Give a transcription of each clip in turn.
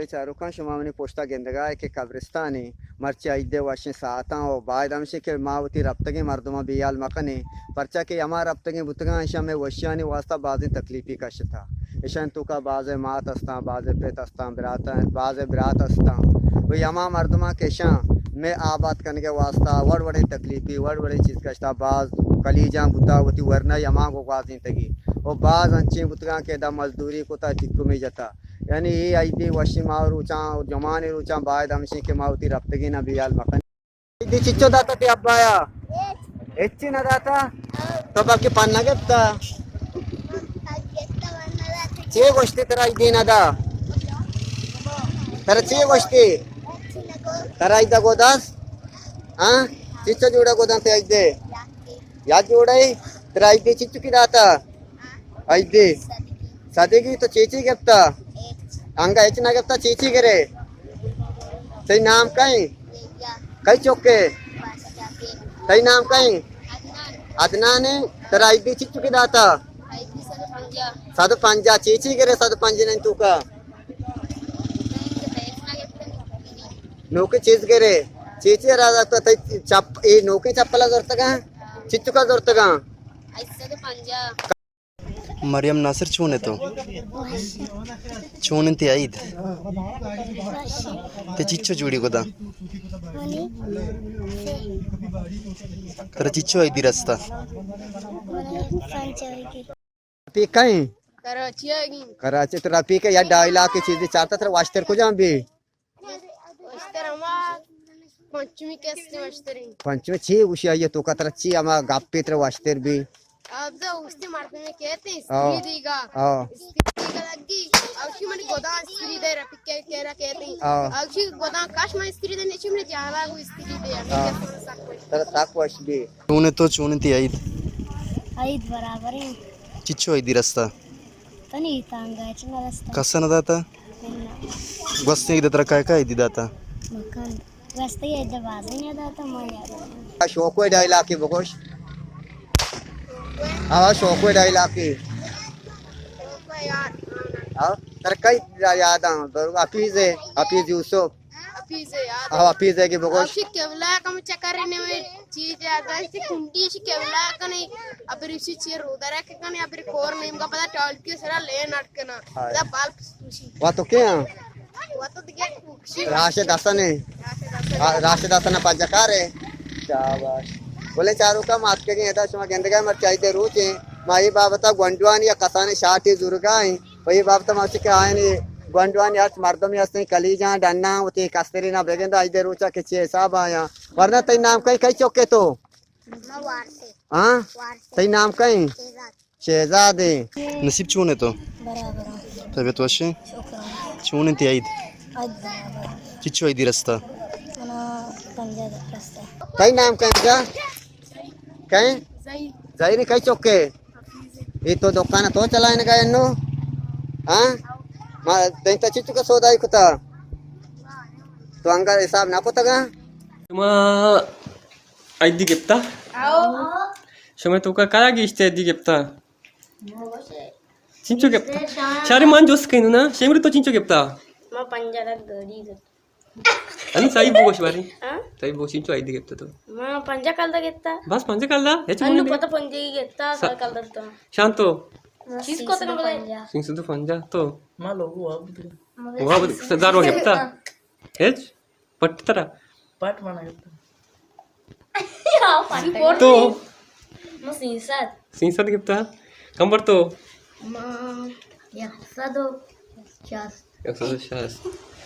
बोले चारुका शुमावनी पोस्टा गेंदगा के कब्रिस्तानी मर्ची आइदे वशे साता और बाद हमशे के मावती रब्तगे मर्दमा बियाल मकने परचा के यमा रब्तगे बुतगा ऐशा में वशियानी वास्ता बाज़ तकलीफी कश था ऐशा तो का बाज़ मात अस्ता बाज़ पेत अस्ता बराता बाज़ बरात अस्ता वो यमा मर्दमा केशा में आबाद करने के वास्ता वड़ वड़े तकलीफी वड़ वड़े चीज़ कशता बाज़ कलीजा बुता होती वरना यमा को वाजी तगी और बाज़ अंचे बुतगा के दा मजदूरी को ता दिक्कु में जाता यानी ये आई थी वशिम और ऊंचा जमाने ऊंचा बाद हमशी के मावती रफ्तगी ना बियाल मकन दी चिच्चो दाता ते अब्बाया एच्ची ना दाता तो बाकी पन्ना गेप्ता चे गोष्टी तेरा इदी ना दा तेरा चे गोष्टी तेरा इदा गोदास हाँ चिच्चो जोड़ा गोदान ते इदे याद जोड़ाई तेरा इदी चिच्चो की दाता इदी सादेगी तो चेची गेप्ता अंगा एच ना गेप्ता चीची करे तई नाम कई कई चौके तई नाम कई अदनान तेरा आईडी चिच्चू की दाता साधु पंजा चीची करे साधु पंजे नहीं तू का नौके चीज करे चीची राजा तो तई चप ए नौके चप्पला जोरता का चिच्चू का जोरता का मरियम नासिर चूने तो चून इंती आईद ते चिच्चो जुड़ी गोदा तेरा चिच्चो आईदी रास्ता पी कहीं कराची तो पी के या डायला की चीजें चाहता तेरा वास्टर को जाम भी पंचमी ची उशी आई तो का तेरा ची अमा गापी तेरा वास्टर भी अब जो उसने मारते में कहते स्त्री देगा लगी अक्षी मन गोदान स्त्री दे रहा पिक्के केरा कहते अक्षी गोदान काश मन स्त्री दे नेची में जाला वो स्त्री दे तेरा साक वाश भी चूने तो चूने ती आईद बराबर है चिच्चो आईदी रास्ता तनी तांगा इतना रास्ता कसा ना दाता वस्ते की तेरा काय काय आईदी दाता मकान रास्ते ये दबाजे नहीं दाता मैं शौक डायला की बकोश हाँ शौक डायला की हाँ तेरा कई याद आ हफीज यूसुफ हाँ हफीज है कि बकोश अक्षी केवला कम चक्कर ने में चीज याद है कि कुंडी शी केवला कने अब ऋषि चीर उधर है कि कने अब कोर नेम का पता टॉल के सरा ले नाटकना दा बाल खुशी वा तो क्या वो तो दिखे खुशी राशिद हसन है राशिद हसन पंचकार है शाबाश बोले चारों का मात के येता शुमा गेंदगा मर चाहिए रूचे माई बाबता गोंडवान या कसाने शाटी जुर्गाई वही बाबता मासी के आयने गोंडवान यार मर्दम या से कलीजा डन्ना होती कस्तरी ना बेगेंदा आई दे रूचा के छे साहब आया वरना तई नाम कई कई चौके तो हां तई नाम कई शहजादे नसीब चूने तो बराबर तबीयत वशे चूने ती आईद चिच्चो आईदी रास्ता मना पंजा रास्ता कई नाम कई जा कई जाई ने कई चौके ये तो दुकान तो चलाने का इन्नो हां मा तेंता चिच्चू का सौदा इकुता तो अंगा हिसाब ना कोता cuma ID gipta cuma tuka kaya giste ID gipta cinco gipta cari manjos kainu na shemri to cinco gipta मैं पंजा का गड़ी ani sai bogos bari sai bo cinco ID gipta to मैं पंजा कल दा गेत्ता bas panje kalla अन्नु पता पंजे की गेत्ता सा कल दा shanto किसको तो बोले sing sudu panja to Malo gua wah sedaro gipta pattara part mana gitu. to masih sad sing sad gipta kambar to ya sado jas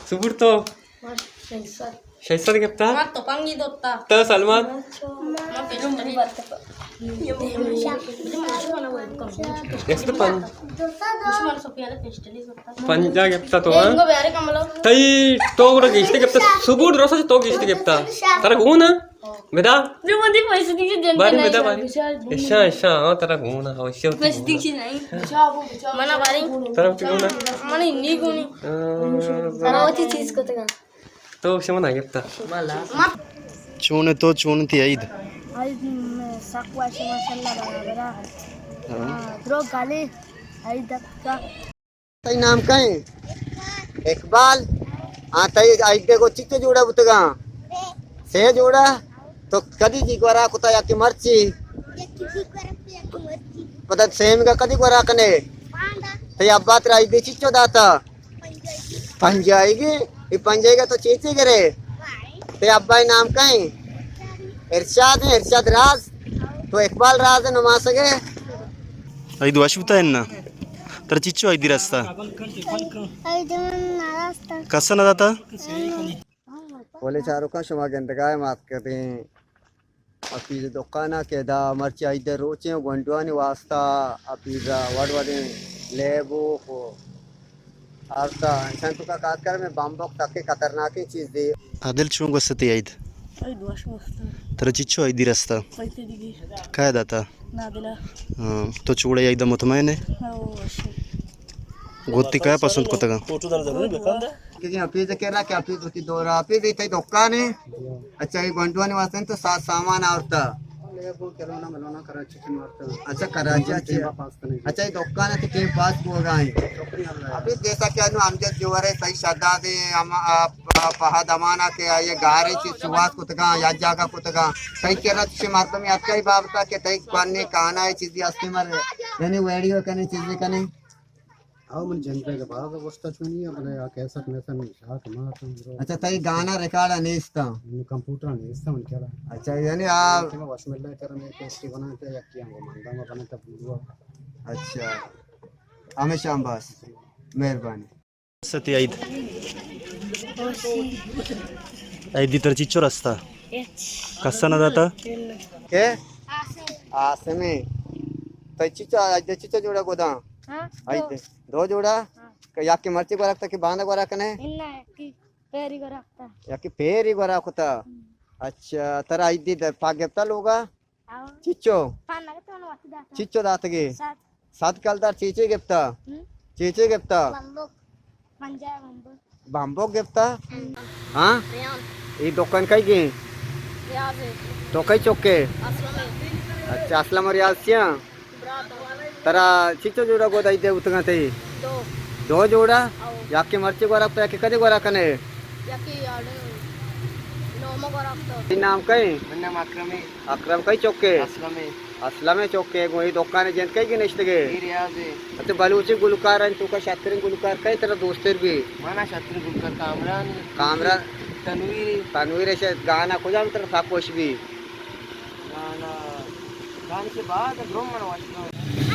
subur to masih sad shaisad gipta to pangi dotta ta salman ma pelum tadi batta next pan Cuma Sophia ada festival dotta panja gipta to engo biare kamalo tai to gura giste gipta subur rosa to giste gipta tara guna beda dia mandi paisa dikit jangan bari beda bari esha tara guna awasya paisa dikit nahi mana bari tara guna mana ini guni sarawati cheese ko tega to shemana gipta चूने तो चूने ती आईद आज sakwa shi mashallah barabara thro gali ai dakka तई नाम कई इकबाल हाँ तई आइडे को चिच्चे जोड़ा बुतगा से जोड़ा तो कदी जी गोरा कुता या की मर्ची पता सेम का कदी गोरा कने तई अब्बा तेरा आइडे चिच्चो दाता पंजाएगी ये पंजाएगा तो चीची करे ते अब्बा नाम कहीं इरशाद है इरशाद राज तो इकबाल राज है नमा सके 5 ವರ್ಷ तर चिच्चो 5 रस्ता 5 नारास्ता कसं ना जाता बोले चारों का शुमा गंदगाय मात करते हैं अपनी दुकाना के दा मर्ची आइदे रोचे गुंडवानी वास्ता अपनी वड वडे लेबू को आता इंसान तो का काट कर में बम्बक तक के खतरनाक चीज दे आदिल चूंग वसते आईद 5 ವರ್ಷ ವಸ್ತು तर चिच्चो 5 रस्ता ಪೈತಿದಿಗೆ काय दाता ನಾದಿಲ್ಲ तो चूड़े एकदा मतमायने ನಾವು ವರ್ಷ गोत्ती काय पसंत कोता का क्योंकि अपनी तो कह रहा कि अपनी तो दौरा अपनी तो इतनी दुकान है अच्छा ये गुंडवानी वास्ते तो सात सामान आवता अच्छा कराची अच्छा ये दुकान है तो के पास हो गए अभी जैसा कि अनु अमजद जोर है सही श्रद्धा दे हम पहाड़ दमाना के ये गारे ची सुवास कुतगा या जागा कुतगा सही कह रहा तुझे मारता में आपका ही बाबता के तई पाने कहना है चीज़ अस्ती मर यानी वीडियो करने चीज़ें करने आओ मन जनता के बाद वस्ता चुनी अपने कैसा मैसन शाक मार अच्छा तई गाना रिकॉर्ड नहीं इसका कंप्यूटर नहीं इसका मन क्या अच्छा यानी आप वॉशमेल करने टेस्टी बनाते या किया वो मंदा में बनाते पूरा अच्छा हमें शाम बस मेहरबानी सती आईद आईदी तर चिच्चो रस्ता कसं ना जाता के आसे में तई चिचा आज चिचा जोड़ा गोदा हाँ आई दे 2 जोड़ा या की मर्ची को रखता कि बांधा को रखने इन्ना की पैरी को रखता या की फेरी को रखता अच्छा तरा आई दी पागेता लोगा आओ चिच्चो पान लगे तो वासी दाता चिच्चो दातगे साथ सात कलदार चीचे गिफ्ता चीचे गिफ्ता बंबक पंजाब बंबक बांबो गिफ्ता हाँ ये दुकान कई गई रियाज है तो कई चौके असलम है अच्छा असलम और यासिया तरा चिच्चो जोड़ा को दाई दे उतना ते 2 जोड़ा या की मर्ची को रखता है कि कदी को रखने याकी आड़े नोमो को रखता नाम कई ನನ್ನ ಅಕ್ರಮಿ अकरम कई चौके ಅಸ್ಲಮೆ असलमे चौके वही दुकान जन कई की निश्चगे ರಿಯಾಜ್ अच्छा बलूची गुलकार है तू का शास्त्रीय गुलकार कई तरह दोस्तर भी ಮಾನ ಶತ್ರು ಗುಲ್ಕರ್ ಕಾಮ್ರಾನ್ कामरा ತನ್ವೀರ್ तनवीर से गाना को जाम तरह साकोश भी ನಾನು ಗಾನ ಕೆ ಬಾದ ಗ್ರೋಮ್ ಮನ ವಾಸ್ತ